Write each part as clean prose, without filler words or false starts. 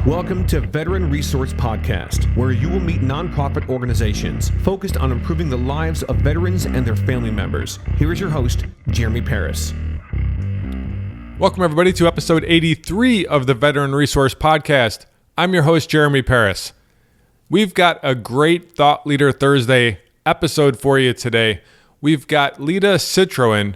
Welcome to Veteran Resource Podcast, where you will meet nonprofit organizations focused on improving the lives of veterans and their family members. Here is your host, Jeremy Paris. Welcome, everybody, to episode 83 of the Veteran Resource Podcast. I'm your host, Jeremy Paris. We've got a great Thought Leader Thursday episode for you today. We've got Lida Citroën,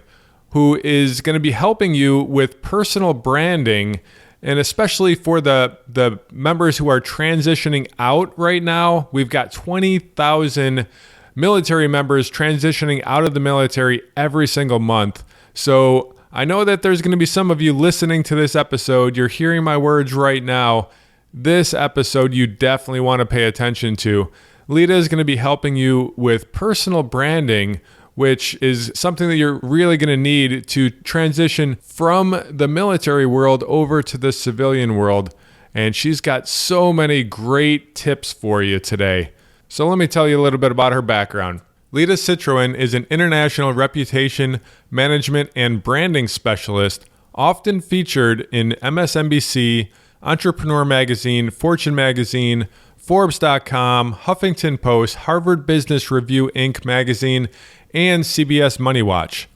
who is going to be helping you with personal branding, and especially for the members who are transitioning out right now. We've got 20,000 military members transitioning out of the military every single month. So I know that there's going to be some of you listening to this episode. You're hearing my words right now. This episode you definitely want to pay attention to. Lida is going to be helping you with personal branding, which is something that you're really going to need to transition from the military world over to the civilian world. And she's got so many great tips for you today. So let me tell you a little bit about her background. Lida Citroën is an international reputation management and branding specialist, often featured in MSNBC, Entrepreneur Magazine, Fortune Magazine, Forbes.com, Huffington Post, Harvard Business Review Inc. magazine, and CBS Moneywatch.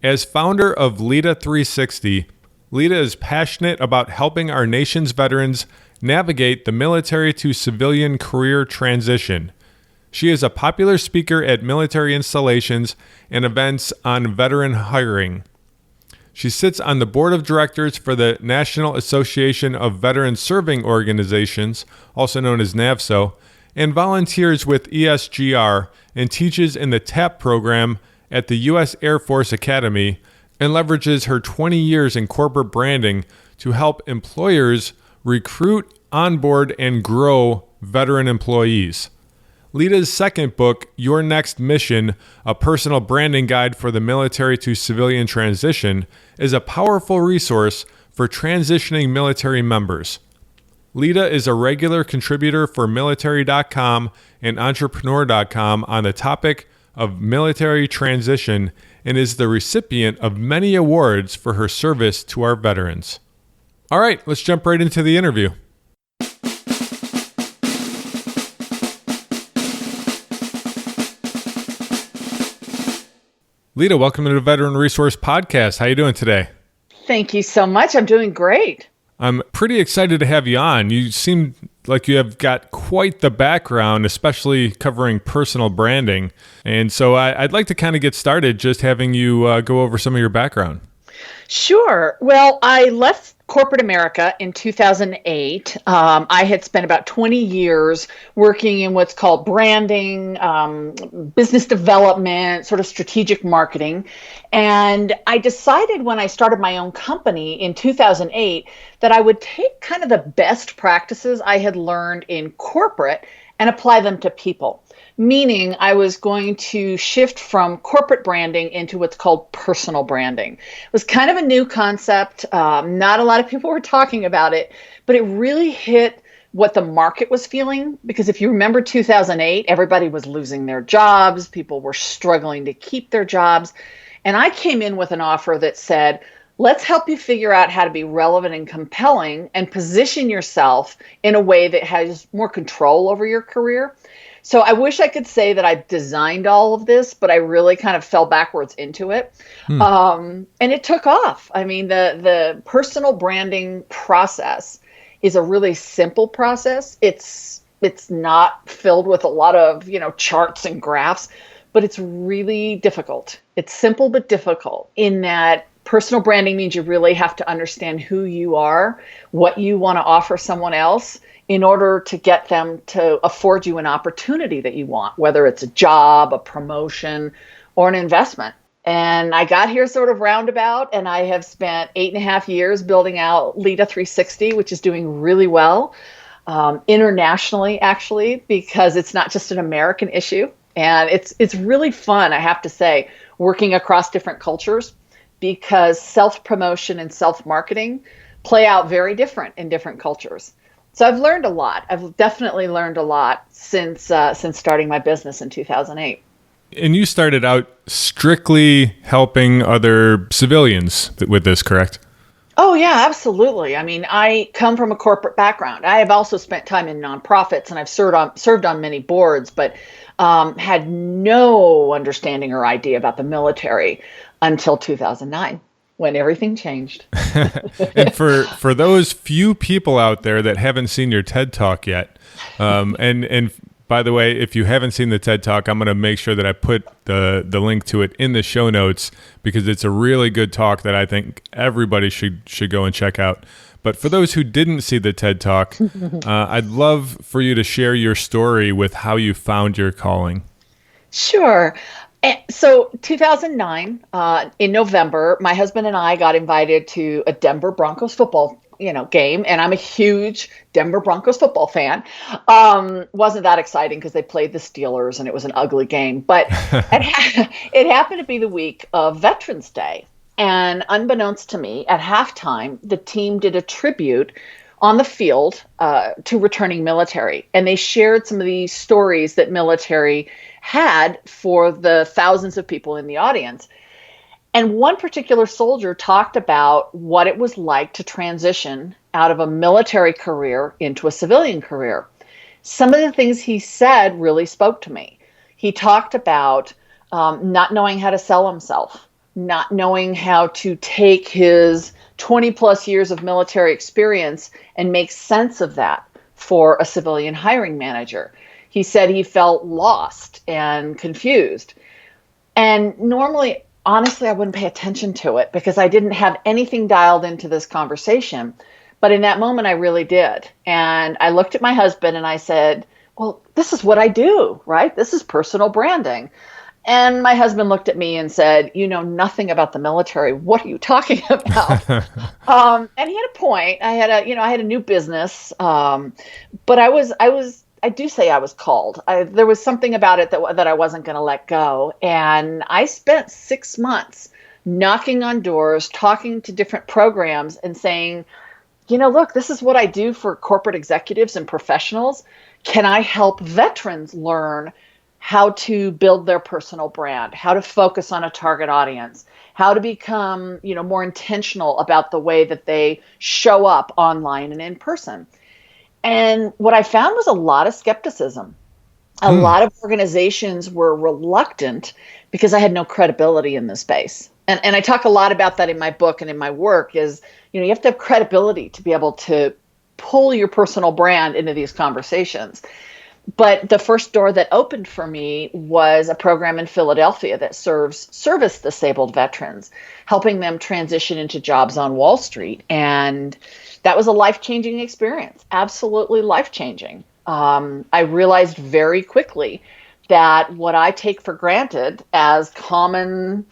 As founder of Lida 360, Lida is passionate about helping our nation's veterans navigate the military to civilian career transition. She is a popular speaker at military installations and events on veteran hiring. She sits on the board of directors for the National Association of Veteran Serving Organizations, also known as NAVSO, and volunteers with ESGR and teaches in the TAP program at the U.S. Air Force Academy, and leverages her 20 years in corporate branding to help employers recruit, onboard, and grow veteran employees. Lida's second book, Your Next Mission, a personal branding guide for the military to civilian transition, is a powerful resource for transitioning military members. Lida is a regular contributor for military.com and entrepreneur.com on the topic of military transition and is the recipient of many awards for her service to our veterans. All right, let's jump right into the interview. Lida, welcome to the Veteran Resource Podcast. How are you doing today? Thank you so much. I'm doing great. I'm pretty excited to have you on. You seem like you have got quite the background, especially covering personal branding. And so I'd like to kind of get started just having you go over some of your background. Sure. Well, I left corporate America in 2008. I had spent about 20 years working in what's called branding, business development, sort of strategic marketing. And I decided when I started my own company in 2008 that I would take kind of the best practices I had learned in corporate and apply them to people. Meaning I was going to shift from corporate branding into what's called personal branding. It was kind of a new concept. Not a lot of people were talking about it, but it really hit what the market was feeling. Because if you remember 2008, everybody was losing their jobs. People were struggling to keep their jobs. And I came in with an offer that said, let's help you figure out how to be relevant and compelling and position yourself in a way that has more control over your career. So I wish I could say that I designed all of this, but I really kind of fell backwards into it. And it took off. I mean, the personal branding process is a really simple process. It's not filled with a lot of, charts and graphs, but it's really difficult. It's simple but difficult in that personal branding means you really have to understand who you are, what you want to offer someone else, in order to get them to afford you an opportunity that you want, whether it's a job, a promotion, or an investment. And I got here sort of roundabout, and I have spent 8.5 years building out Lida 360, which is doing really well internationally, actually, because it's not just an American issue. And it's really fun, I have to say, working across different cultures, because self-promotion and self-marketing play out very different in different cultures. So I've learned a lot. I've definitely learned a lot since starting my business in 2008. And you started out strictly helping other civilians with this, correct? Oh, yeah, absolutely. I mean, I come from a corporate background. I have also spent time in nonprofits and I've served on many boards, but had no understanding or idea about the military until 2009 when everything changed. And for those few people out there that haven't seen your TED Talk yet, and by the way, if you haven't seen the TED Talk, I'm going to make sure that I put the link to it in the show notes because it's a really good talk that I think everybody should go and check out. But for those who didn't see the TED Talk, I'd love for you to share your story with how you found your calling. Sure. So 2009, in November, my husband and I got invited to a Denver Broncos football, game, and I'm a huge Denver Broncos football fan. Wasn't that exciting because they played the Steelers and it was an ugly game, but it happened to be the week of Veterans Day. And unbeknownst to me, at halftime, the team did a tribute on the field to returning military. And they shared some of these stories that military had for the thousands of people in the audience. And one particular soldier talked about what it was like to transition out of a military career into a civilian career. Some of the things he said really spoke to me. He talked about not knowing how to sell himself, not knowing how to take his 20 plus years of military experience and make sense of that for a civilian hiring manager. He said he felt lost and confused. And normally, honestly, I wouldn't pay attention to it because I didn't have anything dialed into this conversation. But in that moment, I really did. And I looked at my husband and I said, well, this is what I do, right? This is personal branding. And my husband looked at me and said, you know nothing about the military. What are you talking about? And he had a point. I had a new business, but I do say I was called. There was something about it that I wasn't going to let go. And I spent 6 months knocking on doors, talking to different programs and saying, look, this is what I do for corporate executives and professionals. Can I help veterans learn how to build their personal brand, how to focus on a target audience, how to become, more intentional about the way that they show up online and in person? And what I found was a lot of skepticism. A lot of organizations were reluctant because I had no credibility in this space. And I talk a lot about that in my book and in my work is, you have to have credibility to be able to pull your personal brand into these conversations. But the first door that opened for me was a program in Philadelphia that serves service-disabled veterans, helping them transition into jobs on Wall Street. And that was a life-changing experience, absolutely life-changing. I realized very quickly that what I take for granted as common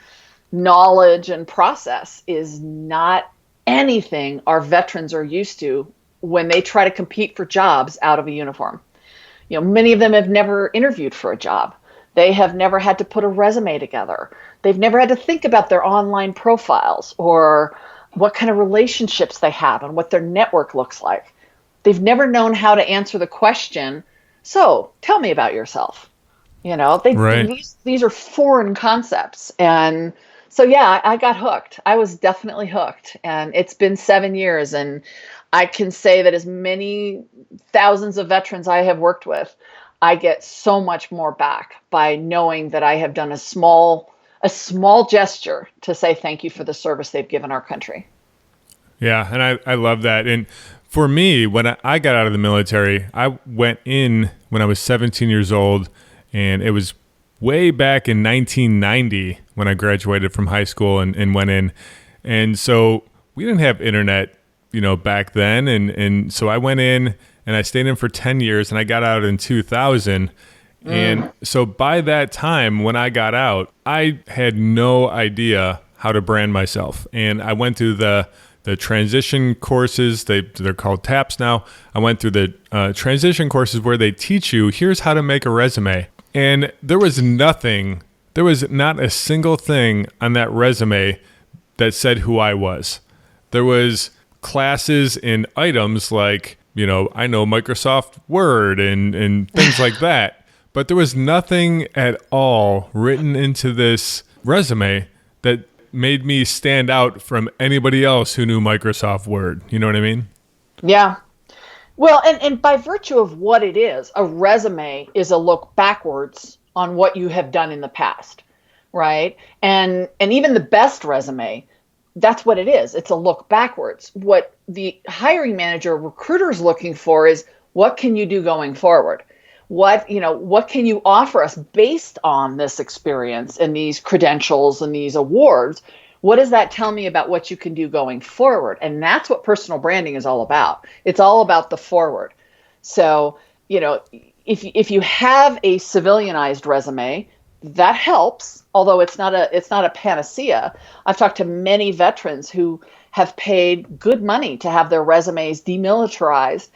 knowledge and process is not anything our veterans are used to when they try to compete for jobs out of a uniform. Many of them have never interviewed for a job. They have never had to put a resume together. They've never had to think about their online profiles or what kind of relationships they have and what their network looks like. They've never known how to answer the question, so tell me about yourself. Right. These are foreign concepts. And so, yeah, I got hooked. I was definitely hooked. And it's been 7 years. And I can say that as many thousands of veterans I have worked with, I get so much more back by knowing that I have done a small gesture to say thank you for the service they've given our country. Yeah, and I love that. And for me, when I got out of the military, I went in when I was 17 years old, and it was way back in 1990 when I graduated from high school and went in. And so we didn't have internet, back then. And so I went in and I stayed in for 10 years and I got out in 2000. And so by that time, when I got out, I had no idea how to brand myself. And I went through the transition courses. They're called TAPS now. I went through the transition courses where they teach you, here's how to make a resume. And there was not a single thing on that resume that said who I was. There was classes and items like, I know Microsoft Word and things like that. But there was nothing at all written into this resume that made me stand out from anybody else who knew Microsoft Word. You know what I mean? Yeah. Well, and by virtue of what it is, a resume is a look backwards on what you have done in the past, right? And even the best resume, that's what it is. It's a look backwards. What the hiring manager, recruiter's looking for is, what can you do going forward? What can you offer us based on this experience and these credentials and these awards? What does that tell me about what you can do going forward? And that's what personal branding is all about. It's all about the forward. So, if you have a civilianized resume, that helps, although it's not a panacea. I've talked to many veterans who have paid good money to have their resumes demilitarized,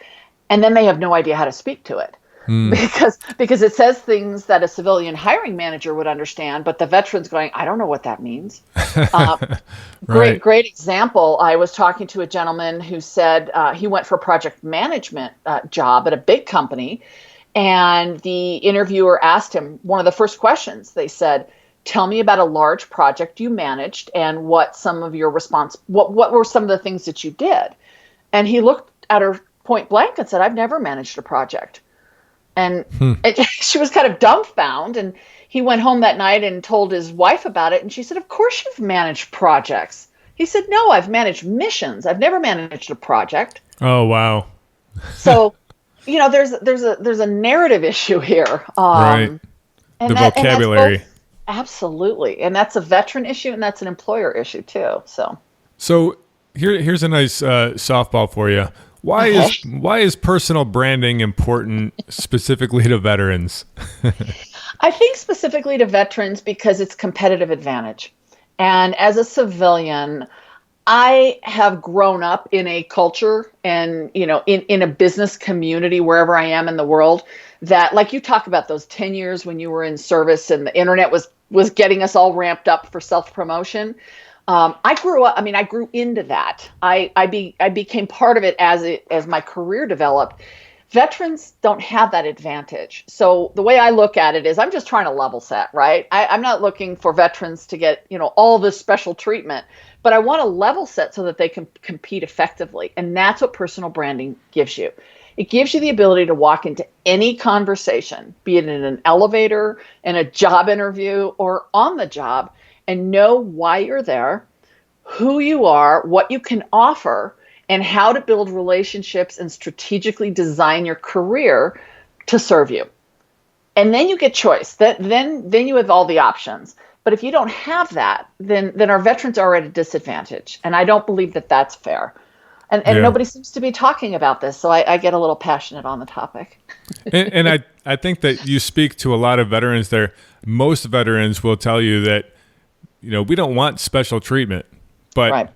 and then they have no idea how to speak to it. Because it says things that a civilian hiring manager would understand, but the veteran's going, I don't know what that means. Right. Great example. I was talking to a gentleman who said he went for a project management job at a big company, and the interviewer asked him one of the first questions. They said, tell me about a large project you managed and what were some of the things that you did? And he looked at her point blank and said, I've never managed a project. And she was kind of dumbfounded, and he went home that night and told his wife about it. And she said, of course you've managed projects. He said, no, I've managed missions. I've never managed a project. Oh, wow. So, there's a narrative issue here. Right. The vocabulary. Absolutely. And that's a veteran issue, and that's an employer issue too. So here's a nice softball for you. Why is personal branding important specifically to veterans? I think specifically to veterans because it's competitive advantage. And as a civilian, I have grown up in a culture and, in a business community wherever I am in the world that, like you talk about those 10 years when you were in service and the internet was getting us all ramped up for self-promotion. I grew into that. I became part of it as my career developed. Veterans don't have that advantage. So the way I look at it is I'm just trying to level set, right? I'm not looking for veterans to get, all this special treatment, but I want to level set so that they can compete effectively. And that's what personal branding gives you. It gives you the ability to walk into any conversation, be it in an elevator, in a job interview, or on the job, and know why you're there, who you are, what you can offer, and how to build relationships and strategically design your career to serve you. And then you get choice. Then you have all the options. But if you don't have that, then our veterans are at a disadvantage. And I don't believe that that's fair. And nobody seems to be talking about this, so I get a little passionate on the topic. and I think that you speak to a lot of veterans there. Most veterans will tell you that, we don't want special treatment, but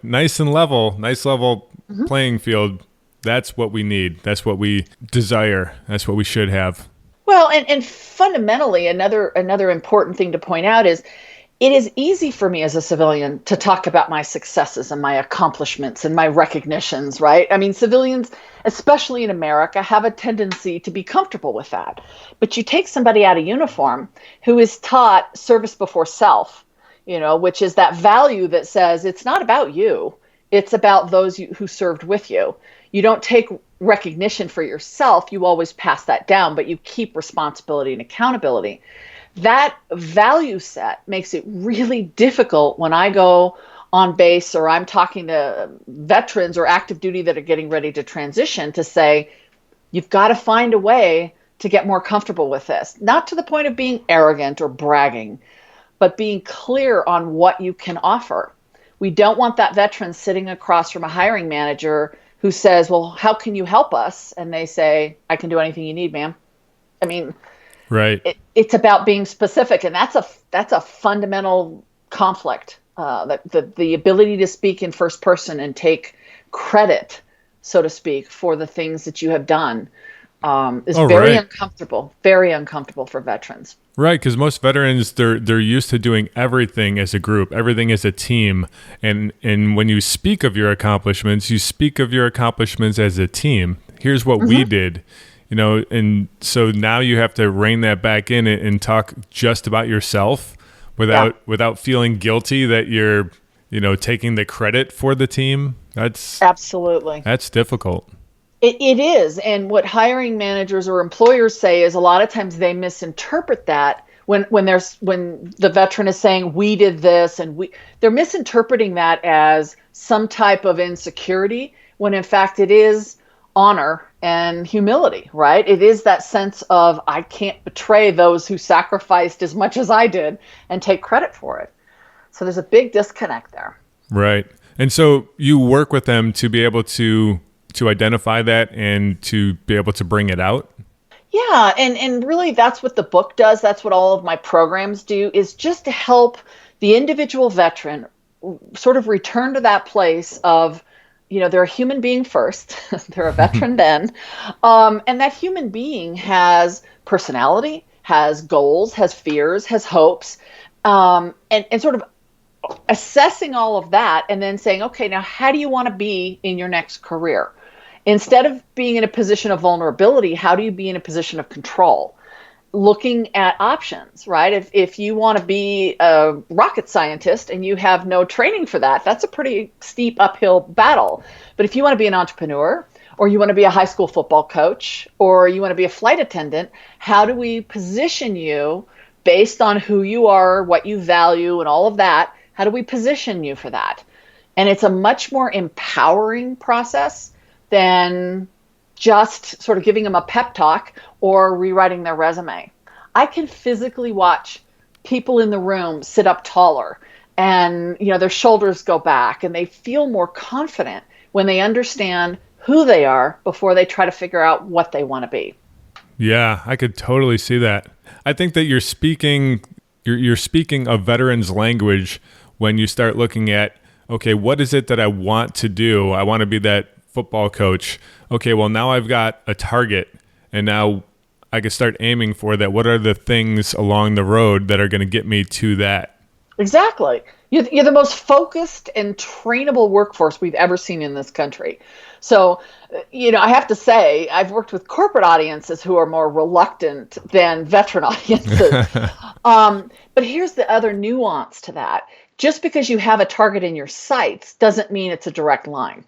nice level playing field, that's what we need. That's what we desire. That's what we should have. Well, and fundamentally, another important thing to point out is it is easy for me as a civilian to talk about my successes and my accomplishments and my recognitions, right? I mean, civilians, especially in America, have a tendency to be comfortable with that. But you take somebody out of uniform who is taught service before self, which is that value that says it's not about you. It's about those who served with you. You don't take recognition for yourself. You always pass that down, but you keep responsibility and accountability. That value set makes it really difficult when I go on base or I'm talking to veterans or active duty that are getting ready to transition to say, you've got to find a way to get more comfortable with this. Not to the point of being arrogant or bragging, but being clear on what you can offer. We don't want that veteran sitting across from a hiring manager who says, well, how can you help us? And they say, I can do anything you need, ma'am. I mean, right. It's about being specific. And that's a fundamental conflict, the ability to speak in first person and take credit, so to speak, for the things that you have done is very uncomfortable for veterans. Right, because most veterans, they're used to doing everything as a group, everything as a team. And when you speak of your accomplishments, you speak of your accomplishments as a team. Here's what we did, and so now you have to rein that back in and talk just about yourself, without feeling guilty that you're, taking the credit for the team. Absolutely. That's difficult. It is. And what hiring managers or employers say is a lot of times they misinterpret that when the veteran is saying, we did this, and they're misinterpreting that as some type of insecurity, when in fact it is honor and humility, right? It is that sense of, I can't betray those who sacrificed as much as I did and take credit for it. So there's a big disconnect there. Right. And so you work with them to be able to identify that and to be able to bring it out? Yeah, and really that's what the book does. That's what all of my programs do, is just to help the individual veteran sort of return to that place of, they're a human being first, they're a veteran then, and that human being has personality, has goals, has fears, has hopes, and sort of assessing all of that and then saying, okay, now how do you want to be in your next career? Instead of being in a position of vulnerability, how do you be in a position of control? Looking at options, right? If you want to be a rocket scientist and you have no training for that, that's a pretty steep uphill battle. But if you want to be an entrepreneur, or you want to be a high school football coach, or you want to be a flight attendant, how do we position you based on who you are, what you value, and all of that? How do we position you for that? And it's a much more empowering process than just sort of giving them a pep talk or rewriting their resume. I can physically watch people in the room sit up taller and, their shoulders go back, and they feel more confident when they understand who they are before they try to figure out what they want to be. Yeah, I could totally see that. I think that you're speaking a veteran's language when you start looking at, okay, what is it that I want to do? I want to be that football coach. Okay, well, now I've got a target, and now I can start aiming for that. What are the things along the road that are going to get me to that? Exactly. You're the most focused and trainable workforce we've ever seen in this country. So, I have to say, I've worked with corporate audiences who are more reluctant than veteran audiences. But here's the other nuance to that. Just because you have a target in your sights doesn't mean it's a direct line.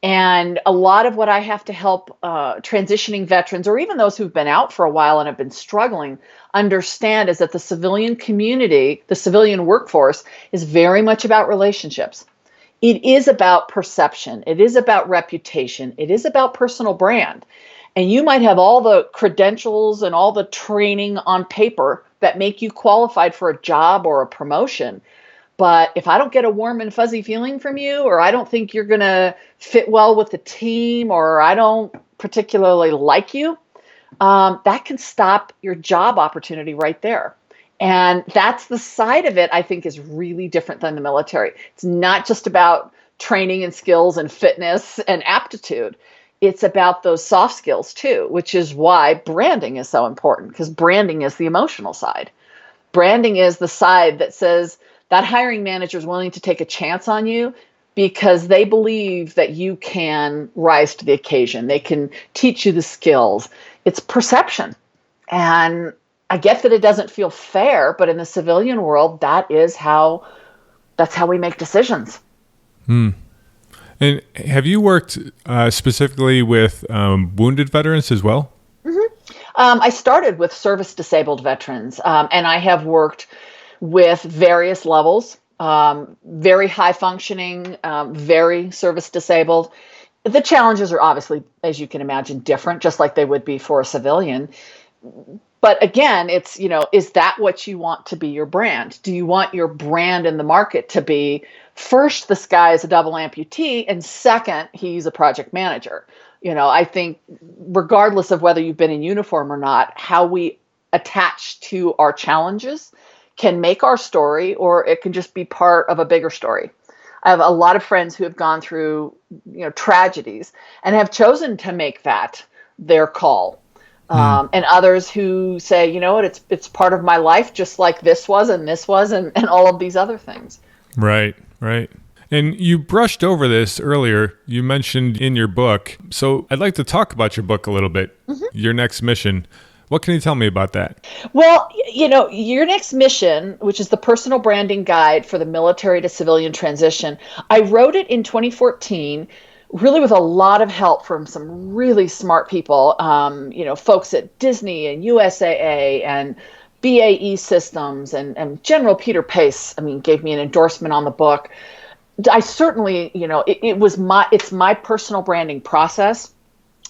And a lot of what I have to help transitioning veterans, or even those who've been out for a while and have been struggling, understand is that the civilian community, the civilian workforce, is very much about relationships. It is about perception. It is about reputation. It is about personal brand. And you might have all the credentials and all the training on paper that make you qualified for a job or a promotion. But if I don't get a warm and fuzzy feeling from you, or I don't think you're going to fit well with the team, or I don't particularly like you, that can stop your job opportunity right there. And that's the side of it I think is really different than the military. It's not just about training and skills and fitness and aptitude. It's about those soft skills too, which is why branding is so important, because branding is the emotional side. Branding is the side that says that hiring manager is willing to take a chance on you because they believe that you can rise to the occasion. They can teach you the skills. It's perception. And I get that it doesn't feel fair, but in the civilian world, that's how we make decisions. And have you worked specifically with wounded veterans as well? I started with service-disabled veterans, and I have worked with various levels, very high-functioning, very service-disabled. The challenges are obviously, as you can imagine, different, just like they would be for a civilian. But again, it's, is that what you want to be your brand? Do you want your brand in the market to be, first, this guy is a double amputee, and second, he's a project manager? I think regardless of whether you've been in uniform or not, how we attach to our challenges can make our story, or it can just be part of a bigger story. I have a lot of friends who have gone through, tragedies and have chosen to make that their call. And others who say, it's part of my life, just like this was, and all of these other things. Right. And you brushed over this earlier. You mentioned in your book. So I'd like to talk about your book a little bit, Your Next Mission. What can you tell me about that? Well, Your Next Mission, which is the personal branding guide for the military to civilian transition, I wrote it in 2014, really with a lot of help from some really smart people, folks at Disney and USAA and BAE Systems and General Peter Pace, gave me an endorsement on the book. I certainly, it's my personal branding process,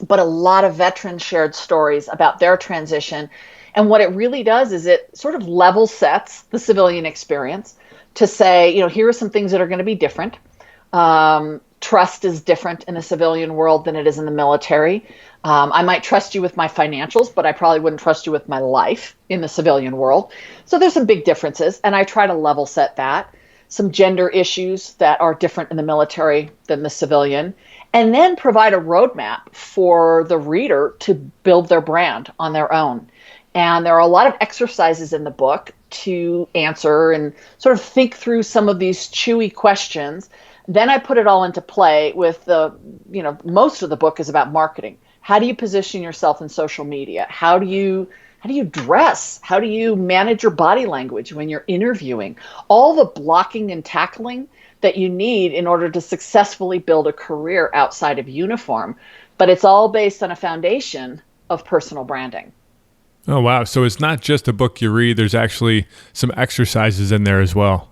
but a lot of veterans shared stories about their transition. And what it really does is it sort of level sets the civilian experience to say, here are some things that are going to be different. Trust is different in the civilian world than it is in the military. I might trust you with my financials, but I probably wouldn't trust you with my life in the civilian world. So there's some big differences, and I try to level set that. Some gender issues that are different in the military than the civilian, and then provide a roadmap for the reader to build their brand on their own. And there are a lot of exercises in the book to answer and sort of think through some of these chewy questions. Then I put it all into play with most of the book is about marketing. How do you position yourself in social media? How do you dress? How do you manage your body language when you're interviewing? All the blocking and tackling that you need in order to successfully build a career outside of uniform. But it's all based on a foundation of personal branding. Oh, wow. So it's not just a book you read. There's actually some exercises in there as well.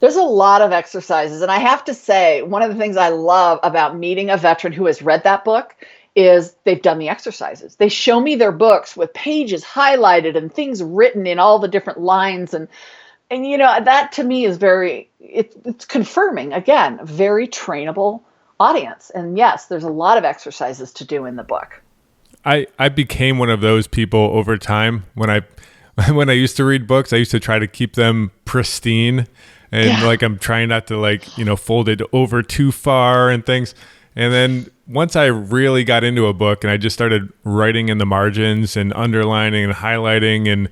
There's a lot of exercises. And I have to say, one of the things I love about meeting a veteran who has read that book is they've done the exercises. They show me their books with pages highlighted and things written in all the different lines. And that to me is it's confirming, again, a very trainable audience. And yes, there's a lot of exercises to do in the book. I became one of those people over time. When I used to read books, I used to try to keep them pristine. And I'm trying not to fold it over too far and things. And then once I really got into a book and I just started writing in the margins and underlining and highlighting, and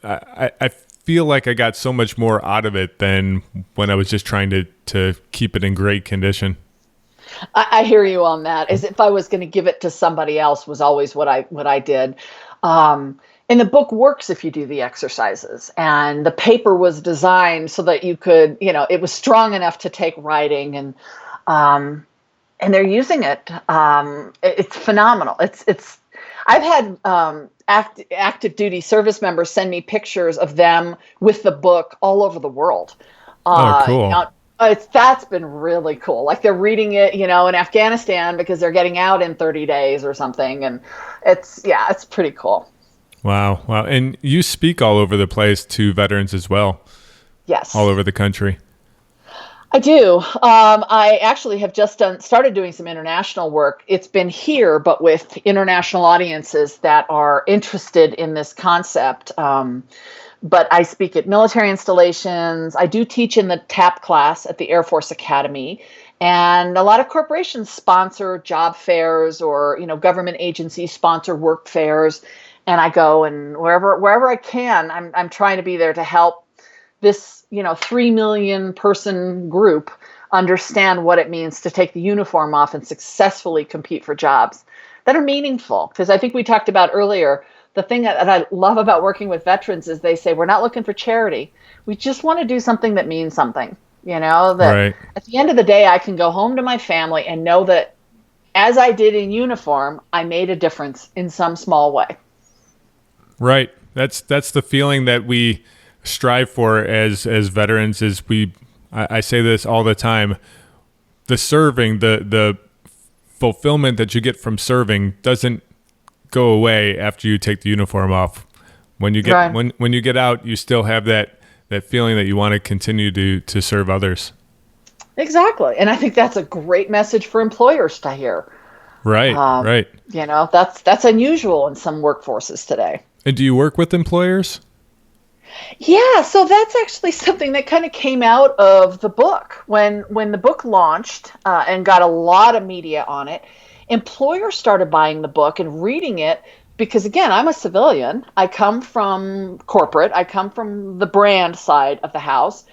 I feel like I got so much more out of it than when I was just trying to keep it in great condition. I hear you on that. As if I was going to give it to somebody else was always what I did. And the book works if you do the exercises. And the paper was designed so that you could, it was strong enough to take writing, and they're using it. It's phenomenal. I've had active duty service members send me pictures of them with the book all over the world. Cool. That's been really cool. Like they're reading it, in Afghanistan because they're getting out in 30 days or something. And it's pretty cool. Wow. And you speak all over the place to veterans as well. Yes. All over the country. I do. I actually have just started doing some international work. It's been here, but with international audiences that are interested in this concept. But I speak at military installations. I do teach in the TAP class at the Air Force Academy. And a lot of corporations sponsor job fairs, or, government agencies sponsor work fairs. And I go, and wherever I can, I'm trying to be there to help this, 3 million person group understand what it means to take the uniform off and successfully compete for jobs that are meaningful. Because I think we talked about earlier, the thing that I love about working with veterans is they say, we're not looking for charity. We just want to do something that means something, that right. At the end of the day, I can go home to my family and know that as I did in uniform, I made a difference in some small way. Right. That's the feeling that we strive for as veterans. I say this all the time. The serving, the fulfillment that you get from serving doesn't go away after you take the uniform off. When you get right. when you get out, you still have that feeling that you want to continue to serve others. Exactly. And I think that's a great message for employers to hear. Right. Right. That's unusual in some workforces today. And do you work with employers? Yeah, so that's actually something that kind of came out of the book. When the book launched and got a lot of media on it, employers started buying the book and reading it because, again, I'm a civilian. I come from corporate. I come from the brand side of the house.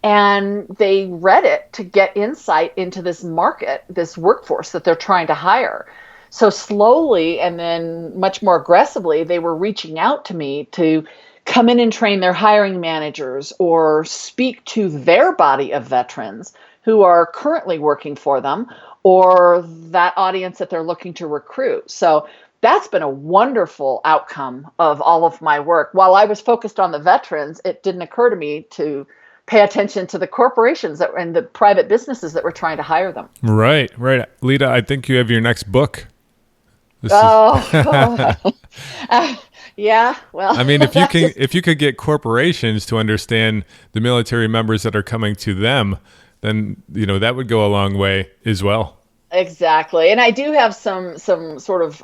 And they read it to get insight into this market, this workforce that they're trying to hire. So slowly and then much more aggressively, they were reaching out to me to come in and train their hiring managers or speak to their body of veterans who are currently working for them or that audience that they're looking to recruit. So that's been a wonderful outcome of all of my work. While I was focused on the veterans, it didn't occur to me to pay attention to the corporations and the private businesses that were trying to hire them. Right. Lida, I think you have your next book. Yeah, well, I mean, if you could get corporations to understand the military members that are coming to them, then, that would go a long way as well. Exactly. And I do have some sort of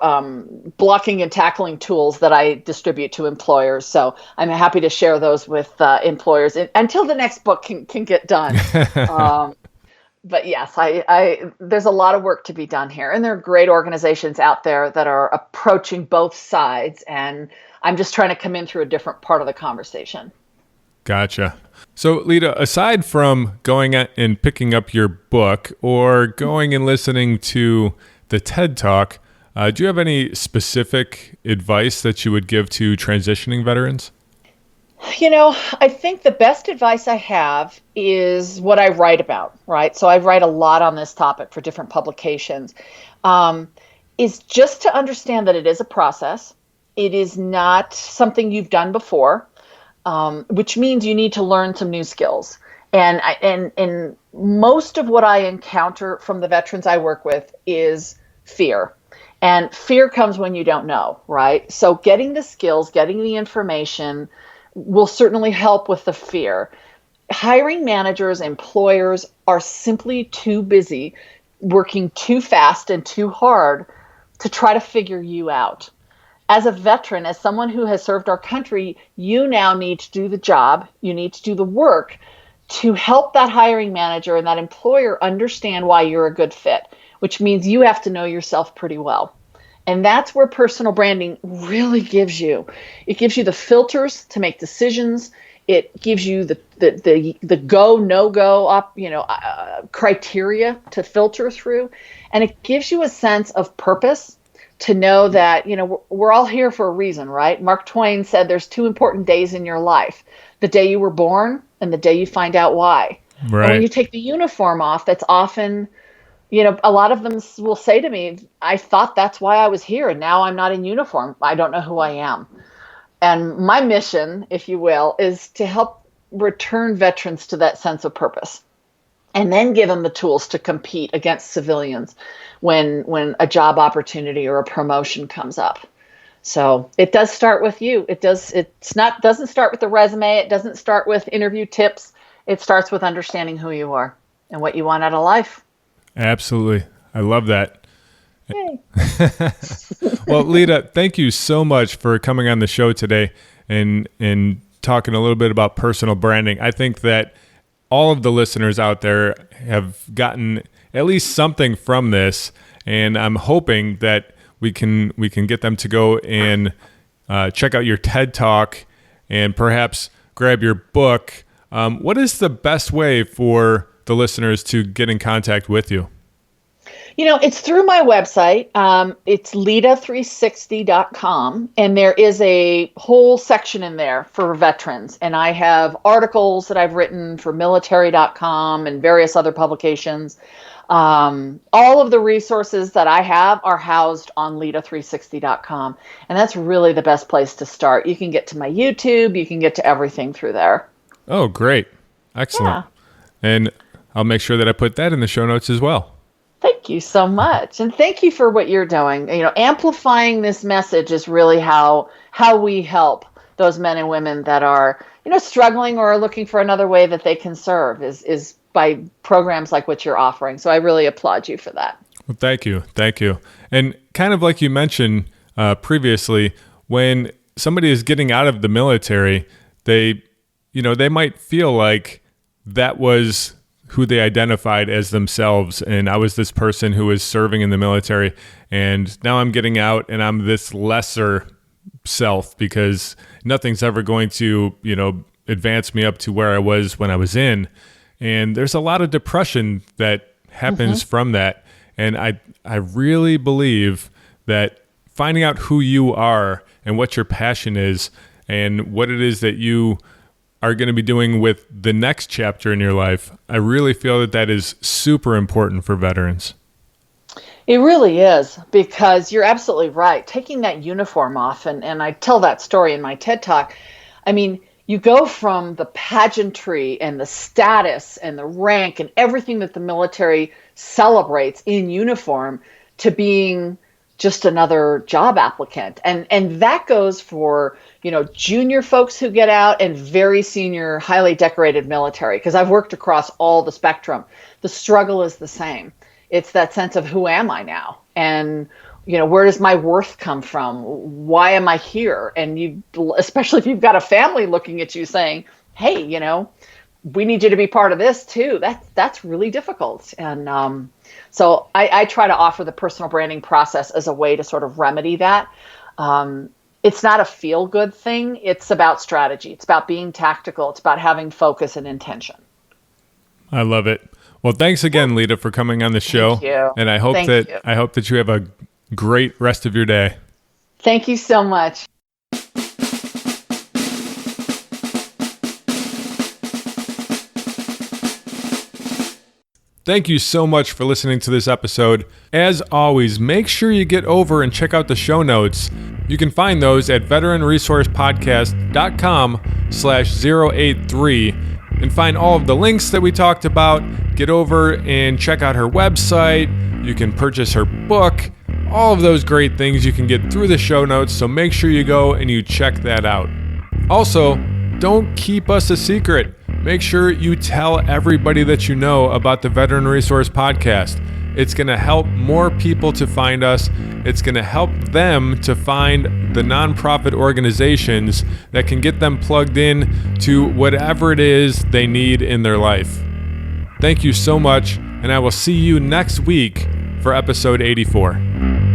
blocking and tackling tools that I distribute to employers. So I'm happy to share those with employers until the next book can get done. But yes, there's a lot of work to be done here. And there are great organizations out there that are approaching both sides. And I'm just trying to come in through a different part of the conversation. Gotcha. So, Lida, aside from going and picking up your book or going and listening to the TED Talk, do you have any specific advice that you would give to transitioning veterans? I think the best advice I have is what I write about, right? So I write a lot on this topic for different publications, is just to understand that it is a process. It is not something you've done before. Which means you need to learn some new skills. And most of what I encounter from the veterans I work with is fear. And fear comes when you don't know, right? So getting the skills, getting the information will certainly help with the fear. Hiring managers, employers are simply too busy, working too fast and too hard to try to figure you out. As a veteran, as someone who has served our country, you now need to do the job, you need to do the work to help that hiring manager and that employer understand why you're a good fit, which means you have to know yourself pretty well. And that's where personal branding really gives you. It gives you the filters to make decisions. It gives you the go, no-go criteria to filter through. And it gives you a sense of purpose to know that, we're all here for a reason, right? Mark Twain said there's two important days in your life, the day you were born and the day you find out why. Right. And when you take the uniform off, that's often, a lot of them will say to me, I thought that's why I was here, and now I'm not in uniform. I don't know who I am. And my mission, if you will, is to help return veterans to that sense of purpose, and then give them the tools to compete against civilians when a job opportunity or a promotion comes up. So it does start with you. Doesn't start with the resume. It doesn't start with interview tips. It starts with understanding who you are and what you want out of life. Absolutely. I love that. Yay. Well, Lida, thank you so much for coming on the show today and talking a little bit about personal branding. I think that all of the listeners out there have gotten at least something from this, and I'm hoping that we can get them to go and check out your TED Talk and perhaps grab your book. What is the best way for the listeners to get in contact with you? It's through my website. It's Lida360.com, and there is a whole section in there for veterans. And I have articles that I've written for military.com and various other publications. All of the resources that I have are housed on Lida360.com, and that's really the best place to start. You can get to my YouTube. You can get to everything through there. Oh, great. Excellent. Yeah. And I'll make sure that I put that in the show notes as well. Thank you so much. And thank you for what you're doing. Amplifying this message is really how we help those men and women that are, struggling or are looking for another way that they can serve is by programs like what you're offering. So I really applaud you for that. Well, thank you. Thank you. And kind of like you mentioned previously, when somebody is getting out of the military, they might feel like that was who they identified as themselves. And I was this person who was serving in the military, and now I'm getting out and I'm this lesser self because nothing's ever going to, advance me up to where I was when I was in. And there's a lot of depression that happens from that. And I really believe that finding out who you are and what your passion is and what it is that you are going to be doing with the next chapter in your life, I really feel that that is super important for veterans. It really is, because you're absolutely right. Taking that uniform off, and I tell that story in my TED Talk, I mean, you go from the pageantry and the status and the rank and everything that the military celebrates in uniform to being just another job applicant. And that goes for, junior folks who get out and very senior, highly decorated military, because I've worked across all the spectrum. The struggle is the same. It's that sense of, who am I now? And, where does my worth come from? Why am I here? And especially if you've got a family looking at you saying, hey, we need you to be part of this too. That's really difficult. And so I try to offer the personal branding process as a way to sort of remedy that. It's not a feel-good thing. It's about strategy. It's about being tactical. It's about having focus and intention. I love it. Well, thanks again, Lida, for coming on the show. Thank you. And I hope that you have a great rest of your day. Thank you so much. Thank you so much for listening to this episode. As always, make sure you get over and check out the show notes. You can find those at veteranresourcepodcast.com/083 and find all of the links that we talked about. Get over and check out her website. You can purchase her book. All of those great things you can get through the show notes, so make sure you go and you check that out. Also, don't keep us a secret. Make sure you tell everybody that you know about the Veteran Resource Podcast. It's going to help more people to find us. It's going to help them to find the nonprofit organizations that can get them plugged in to whatever it is they need in their life. Thank you so much, and I will see you next week for episode 84.